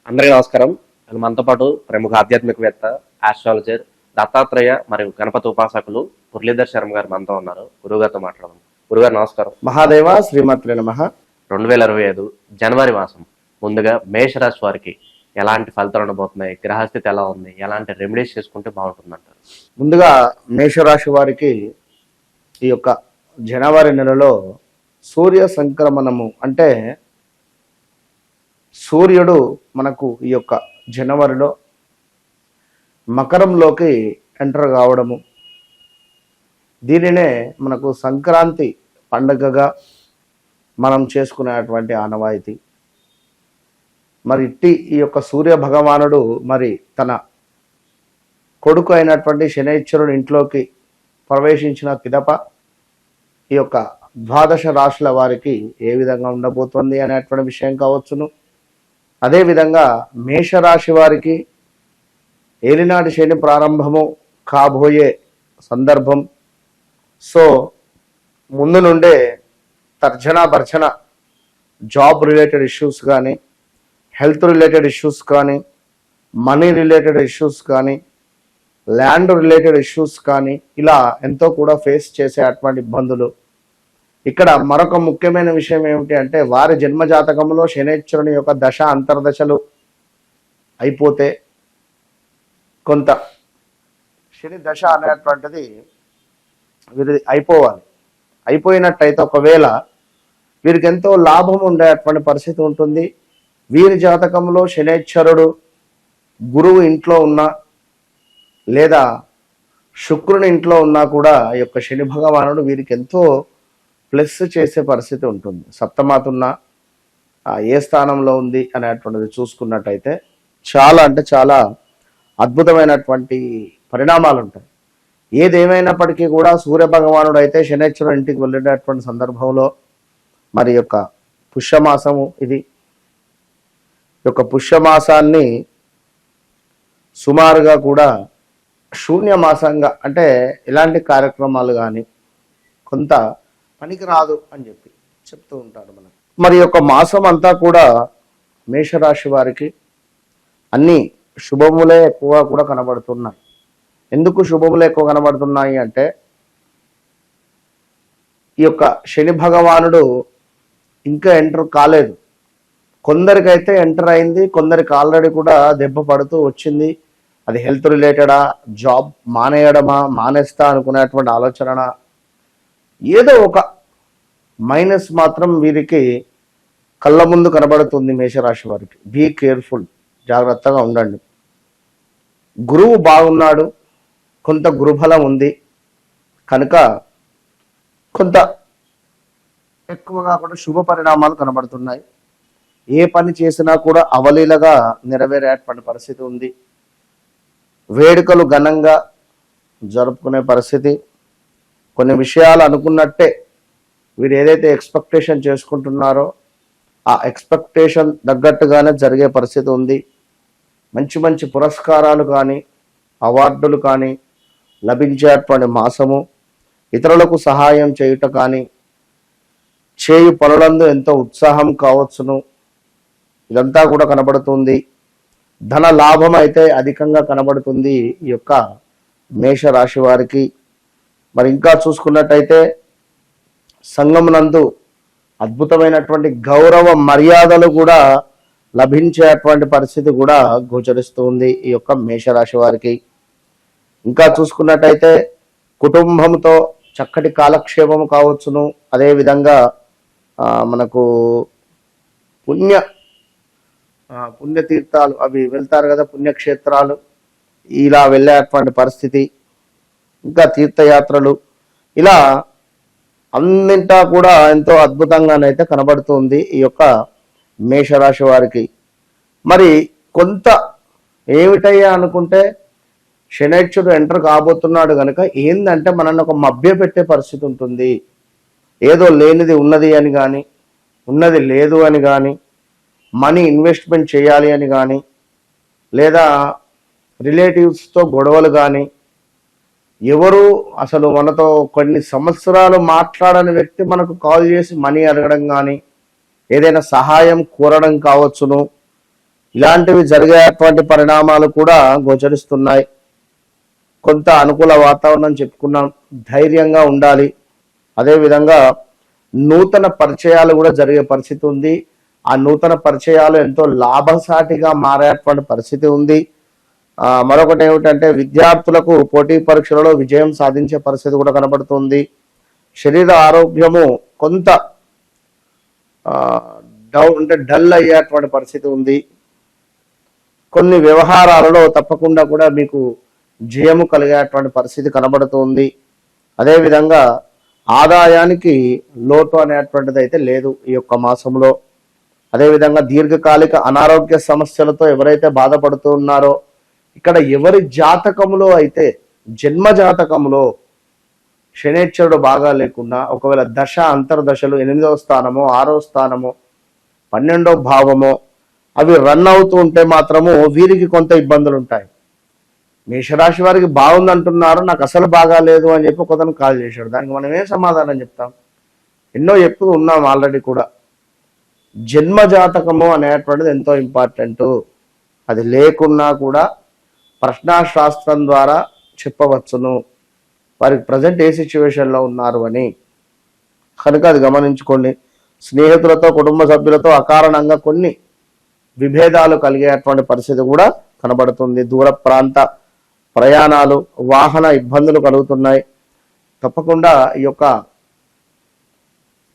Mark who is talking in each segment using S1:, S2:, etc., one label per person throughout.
S1: అందరికీ నమస్కారం. మనతో పాటు ప్రముఖ ఆధ్యాత్మికవేత్త, ఆస్ట్రాలజర్ దత్తాత్రేయ మరియు గణపతి ఉపాసకులు మురళీధర్ శర్మ గారు మనతో ఉన్నారు. గురుగారితో మాట్లాడదాం. గురుగారు నమస్కారం.
S2: మహాదేవ శ్రీమాత్రే నమః.
S1: 2025 జనవరి మాసం ముందుగా మేషరాశి వారికి ఎలాంటి ఫలితాలు ఉండబోతున్నాయి, గ్రహస్థితి ఎలా ఉంది, ఎలాంటి రెమెడీస్ చేసుకుంటే బాగుంటుందంటారు?
S2: ముందుగా మేషరాశి వారికి ఈ యొక్క జనవరి నెలలో సూర్య సంక్రమణము అంటే సూర్యుడు మనకు ఈ యొక్క జనవరిలో మకరంలోకి ఎంటర్ కావడము, దీనినే మనకు సంక్రాంతి పండగగా మనం చేసుకునేటువంటి ఆనవాయితీ. మరి ఈ యొక్క సూర్య భగవానుడు మరి తన కొడుకు అయినటువంటి శనైశ్వరుడు ఇంట్లోకి ప్రవేశించిన పిదప ఈ యొక్క ద్వాదశ రాశుల వారికి ఏ విధంగా ఉండబోతోంది అనేటువంటి విషయం కావచ్చును. అదేవిధంగా మేషరాశి వారికి ఏలినాటి శని ప్రారంభము కాబోయే సందర్భం. సో ముందు నుండే తర్జన భర్జన జాబ్ రిలేటెడ్ ఇష్యూస్ కానీ, హెల్త్ రిలేటెడ్ ఇష్యూస్ కానీ, మనీ రిలేటెడ్ ఇష్యూస్ కానీ, ల్యాండ్ రిలేటెడ్ ఇష్యూస్ కానీ, ఇలా ఎంతో కూడా ఫేస్ చేసే అటువంటి ఇబ్బందులు. ఇక్కడ మరొక ముఖ్యమైన విషయం ఏమిటి అంటే వారి జన్మజాతకంలో శనైశ్వరుని యొక్క దశ అంతర్దశలు అయిపోతే కొంత శని దశ అనేటువంటిది వీరిది అయిపోవాలి. అయిపోయినట్టయితే ఒకవేళ వీరికి ఎంతో లాభం ఉండేటువంటి పరిస్థితి ఉంటుంది. వీరి జాతకంలో శనైశ్వరుడు గురువు ఇంట్లో ఉన్నా లేదా శుక్రుని ఇంట్లో ఉన్నా కూడా ఈ యొక్క శని భగవానుడు వీరికి ఎంతో ప్లస్ చేసే పరిస్థితి ఉంటుంది. సప్తమాతున్న ఏ స్థానంలో ఉంది అనేటువంటిది చూసుకున్నట్టయితే చాలా అంటే చాలా అద్భుతమైనటువంటి పరిణామాలు ఉంటాయి. ఏదేమైనప్పటికీ కూడా సూర్య భగవానుడు అయితే శనైశ్వరుడు ఇంటికి వెళ్ళేటటువంటి సందర్భంలో మరి యొక్క పుష్యమాసము ఇది. ఈ యొక్క పుష్యమాసాన్ని సుమారుగా కూడా శూన్యమాసంగా అంటే ఇలాంటి కార్యక్రమాలు కానీ కొంత పనికి రాదు అని చెప్పి చెప్తూ ఉంటారు మనకు. మరి యొక్క మాసం అంతా కూడా మేషరాశి వారికి అన్ని శుభములే ఎక్కువ కూడా కనబడుతున్నాయి. ఎందుకు శుభములే ఎక్కువ కనబడుతున్నాయి అంటే ఈ యొక్క శని భగవానుడు ఇంకా ఎంటర్ కాలేదు. కొందరికైతే ఎంటర్ అయింది, కొందరికి ఆల్రెడీ కూడా దెబ్బ పడుతూ వచ్చింది. అది హెల్త్ రిలేటెడా, జాబ్ మానేయడమా, మానేస్తా అనుకునేటువంటి ఆలోచన, ఏదో ఒక మైనస్ మాత్రం వీరికి కళ్ళ ముందు కనబడుతుంది. మేషరాశి వారికి బీ కేర్ఫుల్, జాగ్రత్తగా ఉండండి. గురువు బాగున్నాడు, కొంత గురుబలం ఉంది కనుక కొంత ఎక్కువగా కూడా శుభ పరిణామాలు కనబడుతున్నాయి. ఏ పని చేసినా కూడా అవలీలగా నెరవేరేటువంటి పరిస్థితి ఉంది. వేడుకలు ఘనంగా జరుపుకునే పరిస్థితి. కొన్ని విషయాలు అనుకున్నట్టే వీరు ఏదైతే ఎక్స్పెక్టేషన్ చేసుకుంటున్నారో ఆ ఎక్స్పెక్టేషన్ తగ్గట్టుగానే జరిగే పరిస్థితి ఉంది. మంచి మంచి పురస్కారాలు కానీ, అవార్డులు కానీ లభించేటువంటి మాసము. ఇతరులకు సహాయం చేయుట కానీ, చేయు పనులందు ఎంతో ఉత్సాహం కావచ్చును. ఇదంతా కూడా కనబడుతుంది. ధన లాభం అయితే అధికంగా కనబడుతుంది ఈ యొక్క మేషరాశి వారికి. మరి ఇంకా చూసుకున్నట్టయితే సంఘమునందు అద్భుతమైనటువంటి గౌరవ మర్యాదలు కూడా లభించేటువంటి పరిస్థితి కూడా గోచరిస్తూ ఉంది ఈ యొక్క మేషరాశి వారికి. ఇంకా చూసుకున్నట్టయితే కుటుంబంతో చక్కటి కాలక్షేపం కావచ్చును. అదేవిధంగా మనకు పుణ్యతీర్థాలు అవి వెళ్తారు కదా, పుణ్యక్షేత్రాలు, ఇలా వెళ్ళేటువంటి పరిస్థితి, ఇంకా తీర్థయాత్రలు, ఇలా అన్నింటా కూడా ఎంతో అద్భుతంగానైతే కనబడుతుంది ఈ యొక్క మేషరాశి వారికి. మరి కొంత ఏమిటయ్యా అనుకుంటే శనైశ్వరుడు ఎంటర్ కాబోతున్నాడు కనుక ఏందంటే మనల్ని ఒక మభ్య పెట్టే పరిస్థితి ఉంటుంది. ఏదో లేనిది ఉన్నది అని కానీ, ఉన్నది లేదు అని కానీ, మనీ ఇన్వెస్ట్మెంట్ చేయాలి అని కానీ, లేదా రిలేటివ్స్తో గొడవలు కానీ, ఎవరు అసలు మనతో కొన్ని సంవత్సరాలు మాట్లాడని వ్యక్తి మనకు కాల్ చేసి మనీ అడగడం కానీ, ఏదైనా సహాయం కోరడం కావచ్చును, ఇలాంటివి జరిగేటువంటి పరిణామాలు కూడా గోచరిస్తున్నాయి. కొంత అనుకూల వాతావరణం చెప్పుకున్నాం, ధైర్యంగా ఉండాలి. అదేవిధంగా నూతన పరిచయాలు కూడా జరిగే పరిస్థితి ఉంది. ఆ నూతన పరిచయాలు ఎంతో లాభసాటిగా మారేటువంటి పరిస్థితి ఉంది. మరొకటి ఏమిటంటే విద్యార్థులకు పోటీ పరీక్షలలో విజయం సాధించే పరిస్థితి కూడా కనబడుతుంది. శరీర ఆరోగ్యము కొంత డల్ అయ్యేటువంటి పరిస్థితి ఉంది. కొన్ని వ్యవహారాలలో తప్పకుండా కూడా మీకు జయము కలిగేటువంటి పరిస్థితి కనబడుతుంది. అదేవిధంగా ఆదాయానికి లోటు అనేటువంటిది అయితే లేదు ఈ యొక్క మాసంలో. అదేవిధంగా దీర్ఘకాలిక అనారోగ్య సమస్యలతో ఎవరైతే బాధపడుతూ ఉన్నారో, ఇక్కడ ఎవరి జాతకములో అయితే జన్మ జాతకంలో శనేశ్వరుడు బాగా లేకుండా ఒకవేళ దశ అంతర్దశలు 8వ స్థానమో 6వ స్థానమో 12వ భావమో అవి రన్ అవుతూ ఉంటే మాత్రము వీరికి కొంత ఇబ్బందులు ఉంటాయి. మేషరాశి వారికి బాగుందంటున్నారు, నాకు అసలు బాగా లేదు అని చెప్పి ఒకతను కాల్ చేశాడు. దానికి మనం ఏం సమాధానం చెప్తాం? ఎన్నో చెప్తూ ఉన్నాం ఆల్రెడీ కూడా. జన్మ జాతకము అనేటువంటిది ఎంతో ఇంపార్టెంట్. అది లేకున్నా కూడా ప్రశ్నాశాస్త్రం ద్వారా చెప్పవచ్చును వారికి ప్రజెంట్ ఏ సిచ్యువేషన్లో ఉన్నారు అని. కనుక అది గమనించుకోండి. స్నేహితులతో కుటుంబ సభ్యులతో అకారణంగా కొన్ని విభేదాలు కలిగేటువంటి పరిస్థితి కూడా కనబడుతుంది. దూర ప్రాంత ప్రయాణాలు, వాహన ఇబ్బందులు కలుగుతున్నాయి. తప్పకుండా ఈ యొక్క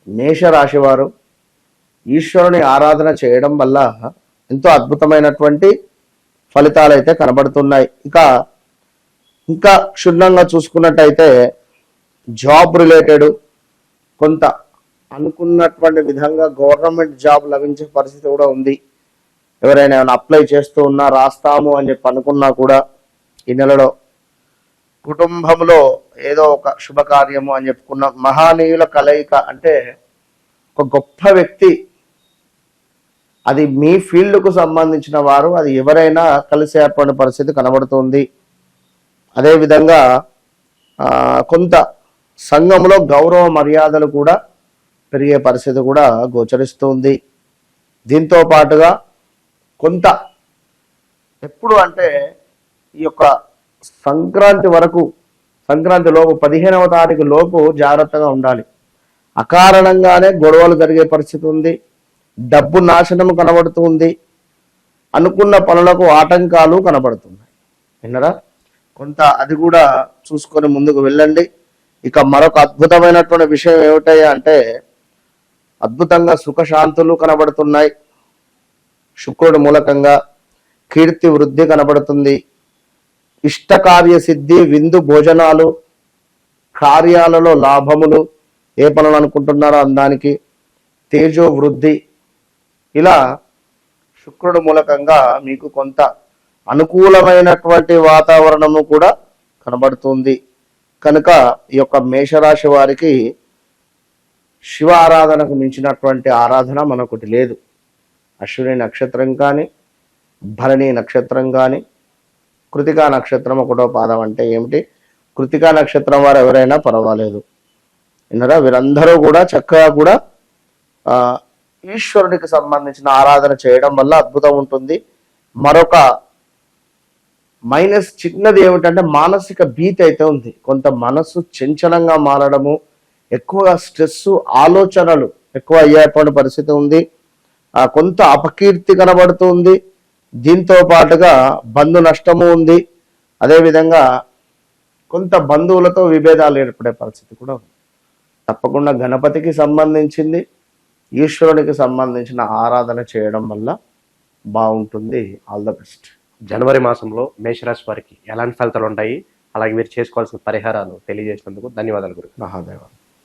S2: మేషరాశి వారు ఈశ్వరుని ఆరాధన చేయడం వల్ల ఎంతో అద్భుతమైనటువంటి ఫలితాలు అయితే కనబడుతున్నాయి. ఇంకా క్షుణ్ణంగా చూసుకున్నట్టయితే జాబ్ రిలేటెడ్ కొంత అనుకున్నటువంటి విధంగా గవర్నమెంట్ జాబ్ లభించే పరిస్థితి కూడా ఉంది. ఎవరైనా ఏమైనా అప్లై చేస్తూ ఉన్నా, రాస్తాము అని చెప్పి అనుకున్నా కూడా ఈ నెలలో కుటుంబంలో ఏదో ఒక శుభకార్యము అని చెప్పుకున్న మహానీయుల కలయిక, అంటే ఒక గొప్ప వ్యక్తి, అది మీ ఫీల్డ్కు సంబంధించిన వారు, అది ఎవరైనా కలిసేటువంటి పరిస్థితి కనబడుతుంది. అదేవిధంగా కొంత సంఘంలో గౌరవ మర్యాదలు కూడా పెరిగే పరిస్థితి కూడా గోచరిస్తుంది. దీంతో పాటుగా కొంత ఎప్పుడు అంటే ఈ యొక్క సంక్రాంతి వరకు, సంక్రాంతి లోపు 15వ తారీఖు లోపు జాగ్రత్తగా ఉండాలి. అకారణంగానే గొడవలు జరిగే పరిస్థితి ఉంది. డబ్బు నాశనం కనబడుతుంది. అనుకున్న పనులకు ఆటంకాలు కనబడుతున్నాయి. విన్నరా? కొంత అది కూడా చూసుకొని ముందుకు వెళ్ళండి. ఇక మరొక అద్భుతమైనటువంటి విషయం ఏమిటయ్యా అంటే అద్భుతంగా సుఖశాంతులు కనబడుతున్నాయి. శుక్రుడి మూలకంగా కీర్తి వృద్ధి కనబడుతుంది. ఇష్టకార్య సిద్ధి, విందు భోజనాలు, కార్యాలలో లాభములు, ఏ పనులు అనుకుంటున్నారో అందానికి తేజో వృద్ధి, ఇలా శుక్రుడి మూలకంగా మీకు కొంత అనుకూలమైనటువంటి వాతావరణము కూడా కనబడుతుంది. కనుక ఈ యొక్క మేషరాశి వారికి శివ ఆరాధనకు మించినటువంటి ఆరాధన మనొకటి లేదు. అశ్విని నక్షత్రం కానీ, భరణి నక్షత్రం కానీ, కృతికా నక్షత్రం 1వ పాదం అంటే ఏమిటి, కృతికా నక్షత్రం వారు ఎవరైనా పర్వాలేదు. విన్నరా? వీరందరూ కూడా చక్కగా కూడా ఈశ్వరుడికి సంబంధించిన ఆరాధన చేయడం వల్ల అద్భుతం ఉంటుంది. మరొక మైనస్ చిన్నది ఏమిటంటే మానసిక భీతి అయితే ఉంది. కొంత మనస్సు చంచలంగా మారడము, ఎక్కువగా స్ట్రెస్, ఆలోచనలు ఎక్కువ అయ్యేటువంటి పరిస్థితి ఉంది. కొంత అపకీర్తి కనబడుతుంది. దీంతో పాటుగా బంధు నష్టము ఉంది. అదేవిధంగా కొంత బంధువులతో విభేదాలు ఏర్పడే పరిస్థితి కూడా ఉంది. తప్పకుండా గణపతికి సంబంధించింది, ఈశ్వరునికి సంబంధించిన ఆరాధన చేయడం వల్ల బాగుంటుంది. All the best.
S1: జనవరి మాసంలో మేషరాశి వారికి ఎలాంటి ఫలితాలు ఉంటాయి, అలాగే మీరు చేసుకోవాల్సిన పరిహారాలు తెలియజేసినందుకు ధన్యవాదాలు గురు.
S2: మహాదేవ.